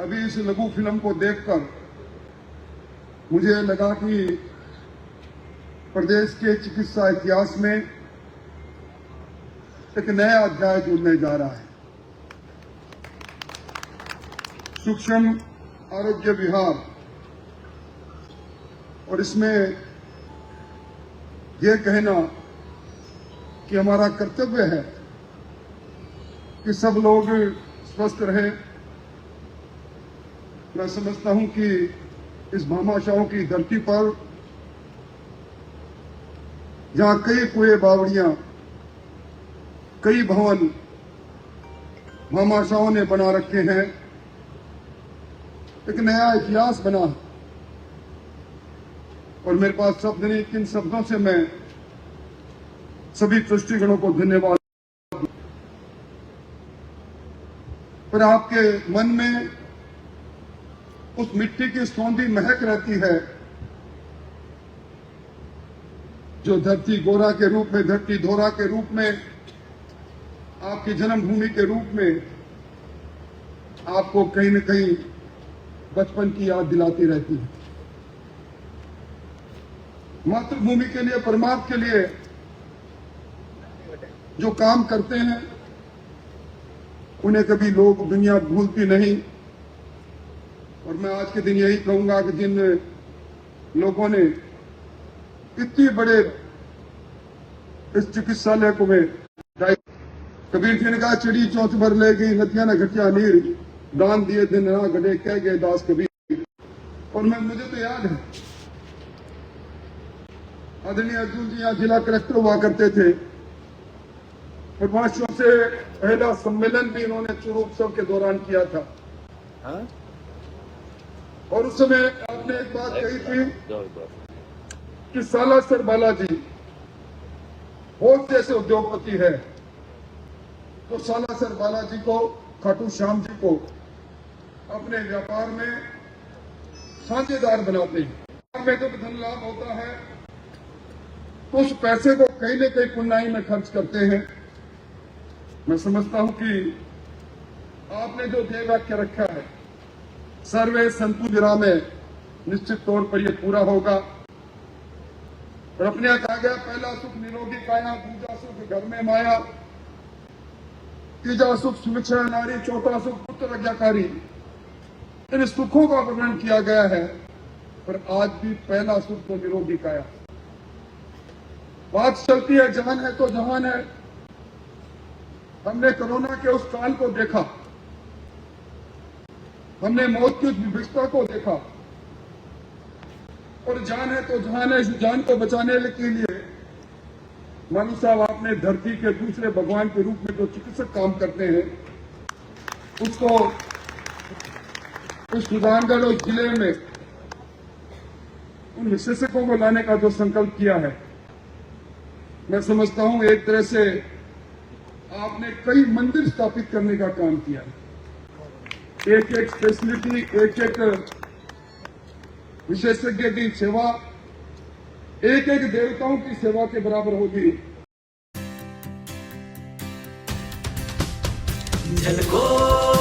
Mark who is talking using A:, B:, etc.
A: अभी इस लघु फिल्म को देखकर मुझे लगा कि प्रदेश के चिकित्सा इतिहास में एक नया अध्याय जुड़ने जा रहा है। सूक्ष्म आरोग्य विभाग, और इसमें यह कहना कि हमारा कर्तव्य है कि सब लोग स्वस्थ रहें। मैं समझता हूं कि इस भामाशाहों की धरती पर जहां कई कुएं बावड़ियां, कई भवन भामाशाहों ने बना रखे हैं, एक नया इतिहास बना। और मेरे पास शब्द नहीं, किन शब्दों से मैं सभी दृष्टिगणों को धन्यवाद। पर आपके मन में उस मिट्टी की सौंधी महक रहती है जो धरती गोरा के रूप में, धरती धोरा के रूप में, आपकी जन्मभूमि के रूप में आपको कहीं न कहीं बचपन की याद दिलाती रहती है। मातृभूमि के लिए, परमात्मा के लिए जो काम करते हैं उन्हें कभी लोग, दुनिया भूलती नहीं। और मैं आज के दिन यही कहूंगा कि जिन लोगों ने इतनी बड़े इस चिकित्सालय को में कबीर जी ने कहा, चिड़ी चौथ भर ले गई नदियां न घटिया नीर, दान दिए दिन ना घटे कह गए दास कबीर। और मुझे तो याद है आदरणीय अर्जुन जी यहाँ जिला कलेक्टर हुआ करते थे और 5 से पहला सम्मेलन भी इन्होंने चुरू उत्सव के दौरान किया था। हाँ? और उस समय आपने एक बात कही थी कि सालासर बालाजी बहुत जैसे उद्योगपति है, तो सालासर बालाजी को, खाटू श्याम जी को अपने व्यापार में साझेदार बनाते हैं। में जब धन लाभ होता है तो उस पैसे को कहीं न कहीं पुण्याई में खर्च करते हैं। मैं समझता हूं कि आपने जो ध्येय वाक्य रखा है, सर्वे संतु विरामे, निश्चित तौर पर यह पूरा होगा। और अपने यहाँ कहा गया, पहला सुख निरोगी काया, दूजा सुख घर में माया, तीजा सुख सुविक्षा नारी, चौथा सुख पुत्र आज्ञाकारी। इन सुखों का वर्णन किया गया है, पर आज भी पहला सुख तो निरोगी काया। बात चलती है जान है तो जहान है। हमने कोरोना के उस काल को देखा, हमने मौत की उस विभत्सता को देखा, और जान है तो जहान है। इस जान को बचाने के लिए मानू साहब, आपने धरती के दूसरे भगवान के रूप में जो चिकित्सक काम करते हैं, उसको उस सुजानगढ़ और जिले में उन विशेषज्ञों को लाने का जो संकल्प किया है, मैं समझता हूं एक तरह से आपने कई मंदिर स्थापित करने का काम किया है। एक एक फैसिलिटी, एक एक विशेषज्ञ की सेवा, एक एक देवताओं की सेवा के बराबर होगी।
B: झलको